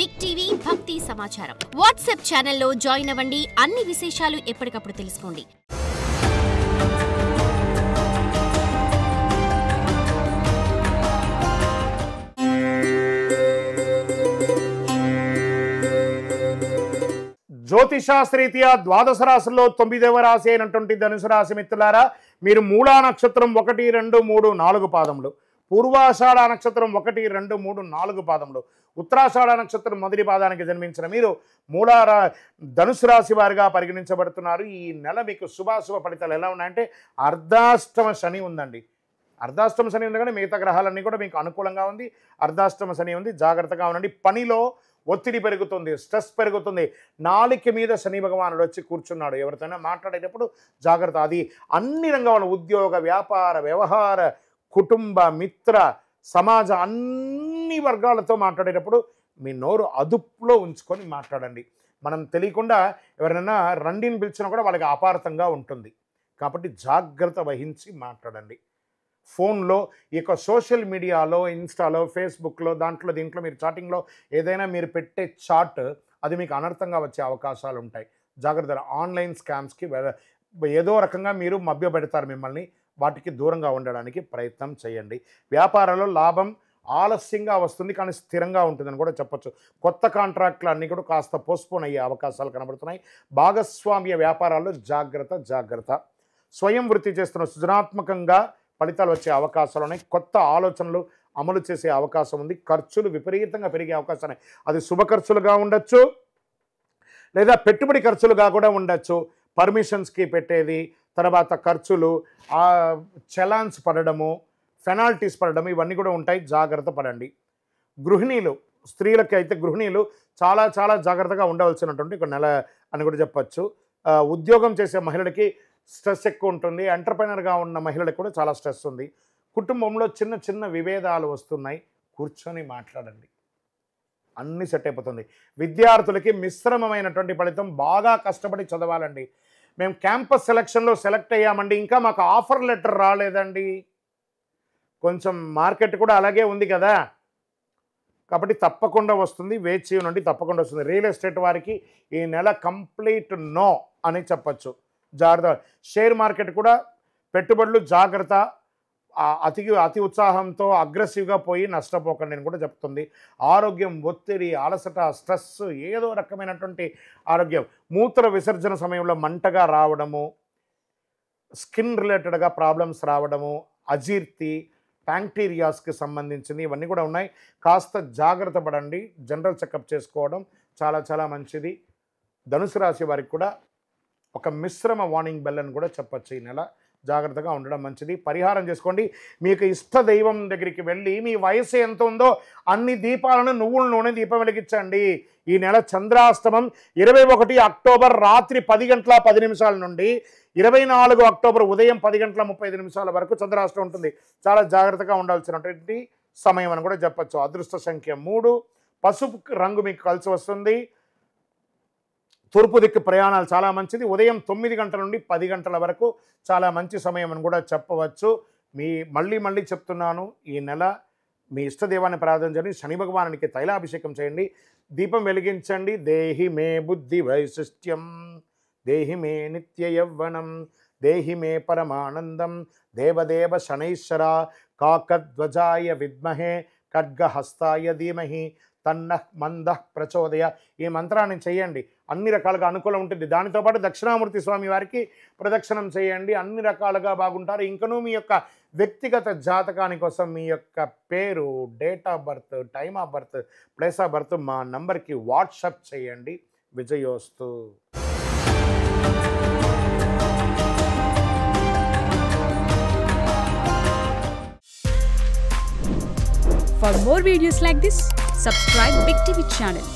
Big TV భక్తి సమాచారం WhatsApp ఛానల్లో జాయిన్ అవ్వండి. అన్ని విశేషాలు ఎప్పటికప్పుడు తెలుసుకోండి. జ్యోతిషాస్త్రీత్యా ద్వాదశ రాశుల్లో 9వ రాశి అయినటువంటి ధనుసు రాశి మిత్రులారా, మీరు మూలా నక్షత్రం 1, 2, 3, 4 పాదములు, పూర్వాషాఢ నక్షత్రం 1, 2, 3, 4 పాదములు, ఉత్తరాషాఢ నక్షత్రం మొదటి పాదానికి జన్మించిన మీరు ధనుసు రాశి వారిగా పరిగణించబడుతున్నారు. ఈ నెల మీకు శుభాశుభ ఫలితాలు ఎలా ఉన్నాయంటే, అర్ధాష్టమ శని ఉందండి. అర్ధాష్టమ శని ఉంది కానీ మిగతా గ్రహాలన్నీ కూడా మీకు అనుకూలంగా ఉంది. అర్ధాష్టమ శని ఉంది, జాగ్రత్తగా ఉండండి. పనిలో ఒత్తిడి పెరుగుతుంది, స్ట్రెస్ పెరుగుతుంది. నాలుక మీద శని భగవానుడు వచ్చి కూర్చున్నాడు. ఎవరితోనైనా మాట్లాడేటప్పుడు జాగ్రత్త. అది అన్ని రంగాల ఉద్యోగ, వ్యాపార, వ్యవహార, కుటుంబ, మిత్ర, సమాజ అన్ని వర్గాలతో మాట్లాడేటప్పుడు మీ నోరు అదుపులో ఉంచుకొని మాట్లాడండి. మనం తెలియకుండా ఎవరైనా రండిని పిలిచినా కూడా వాళ్ళకి అపార్థంగా ఉంటుంది. కాబట్టి జాగ్రత్త వహించి మాట్లాడండి. ఫోన్లో ఇక సోషల్ మీడియాలో, ఇన్స్టాలో, ఫేస్బుక్లో, దీంట్లో మీరు చాటింగ్లో ఏదైనా మీరు పెట్టే చాట్ అది మీకు అనర్థంగా వచ్చే అవకాశాలు ఉంటాయి. జాగ్రత్త. ఆన్లైన్ స్కామ్స్కి ఏదో రకంగా మీరు మభ్యపెడతారు మిమ్మల్ని. వాటికి దూరంగా ఉండడానికి ప్రయత్నం చేయండి. వ్యాపారంలో లాభం ఆలస్యంగా వస్తుంది కానీ స్థిరంగా ఉంటుందని కూడా చెప్పచ్చు. కొత్త కాంట్రాక్ట్లు అన్నీ కూడా కాస్త పోస్ట్పోన్ అయ్యే అవకాశాలు కనబడుతున్నాయి. భాగస్వామ్య వ్యాపారాల్లో జాగ్రత్త. స్వయం వృత్తి చేస్తున్న సృజనాత్మకంగా ఫలితాలు వచ్చే అవకాశాలు ఉన్నాయి. కొత్త ఆలోచనలు అమలు చేసే అవకాశం ఉంది. ఖర్చులు విపరీతంగా పెరిగే అవకాశం ఉన్నాయి. అది శుభ ఖర్చులుగా ఉండొచ్చు, లేదా పెట్టుబడి ఖర్చులుగా కూడా ఉండొచ్చు. పర్మిషన్స్కి పెట్టేది, తర్వాత ఖర్చులు, చలాన్స్ పడడము, పెనాల్టీస్ పడడము, ఇవన్నీ కూడా ఉంటాయి. జాగ్రత్త పడండి. గృహిణీలు, స్త్రీలకి అయితే గృహిణీలు చాలా జాగ్రత్తగా ఉండవలసినటువంటి ఒక నెల అని కూడా చెప్పచ్చు. ఉద్యోగం చేసే మహిళలకి స్ట్రెస్ ఎక్కువ ఉంటుంది. ఎంటర్ప్రైనర్గా ఉన్న మహిళలకు కూడా చాలా స్ట్రెస్ ఉంది. కుటుంబంలో చిన్న విభేదాలు వస్తున్నాయి. కూర్చొని మాట్లాడండి, అన్నీ సెట్ అయిపోతుంది. విద్యార్థులకి మిశ్రమమైనటువంటి ఫలితం. బాగా కష్టపడి చదవాలండి. మేము క్యాంపస్ సెలక్షన్లో సెలెక్ట్ అయ్యామండి, ఇంకా మాకు ఆఫర్ లెటర్ రాలేదండి. కొంచెం మార్కెట్ కూడా అలాగే ఉంది కదా, కాబట్టి తప్పకుండా వస్తుంది. వేచి ఉండండి, తప్పకుండా వస్తుంది. రియల్ ఎస్టేట్ వారికి ఈ నెల కంప్లీట్ నో అని చెప్పచ్చు. జాగ్రత్త. షేర్ మార్కెట్ కూడా పెట్టుబడులు జాగ్రత్త. అతి ఉత్సాహంతో అగ్రెసివ్గా పోయి నష్టపోకండి అని కూడా చెప్తుంది. ఆరోగ్యం, ఒత్తిడి, అలసట, స్ట్రెస్, ఏదో రకమైనటువంటి ఆరోగ్యం. మూత్ర విసర్జన సమయంలో మంటగా రావడము, స్కిన్ రిలేటెడ్గా ప్రాబ్లమ్స్ రావడము, అజీర్తి, బ్యాక్టీరియాస్కి సంబంధించింది ఇవన్నీ కూడా ఉన్నాయి. కాస్త జాగ్రత్త పడండి. జనరల్ చెకప్ చేసుకోవడం చాలా మంచిది. ధనుసు రాశి వారికి కూడా ఒక మిశ్రమ వార్నింగ్ బెల్ అని కూడా చెప్పచ్చు. ఈ నెల జాగ్రత్తగా ఉండడం మంచిది. పరిహారం చేసుకోండి. మీకు ఇష్ట దైవం దగ్గరికి వెళ్ళి మీ వయసు ఎంత ఉందో అన్ని దీపాలను నువ్వుల నూనె దీపం వెలిగించండి. ఈ నెల చంద్రాష్టమం 21 అక్టోబర్ రాత్రి 10:10 నుండి 24 అక్టోబర్ ఉదయం 10:35 వరకు చంద్రాష్టమం ఉంటుంది. చాలా జాగ్రత్తగా ఉండాల్సినటువంటి సమయం అని కూడా చెప్పచ్చు. అదృష్ట సంఖ్య 3. పసుపు రంగు మీకు కలిసి వస్తుంది. తూర్పు దిక్కు ప్రయాణాలు చాలా మంచిది. ఉదయం 9 గంటల నుండి 10 గంటల వరకు చాలా మంచి సమయం అని కూడా చెప్పవచ్చు. మళ్ళీ చెప్తున్నాను, ఈ నెల మీ ఇష్టదేవాన్ని ప్రార్థించండి. శని భగవానునికి తైలాభిషేకం చేయండి, దీపం వెలిగించండి. దేహి మే బుద్ధి వైశిష్ట్యం, దేహి మే నిత్య యవ్వనం, దేహి మే పరమానందం, దేవదేవ శనైశ్వర కాకధ్వజాయ విద్మహే ఖడ్గహస్తాయ ధీమహి తన్నః మందః ప్రచోదయ. ఈ మంత్రాన్ని చేయండి, అన్ని రకాలుగా అనుకూలం ఉంటుంది. దానితో పాటు దక్షిణామూర్తి స్వామి వారికి ప్రదక్షిణం చేయండి, అన్ని రకాలుగా బాగుంటారు. ఇంకనూ మీ యొక్క వ్యక్తిగత జాతకాని కోసం మీ యొక్క పేరు, date of birth, time of birth, place of birth మా నంబర్కి వాట్సాప్ చేయండి. విజయోస్తు. For more videos like this, subscribe Big TV channel.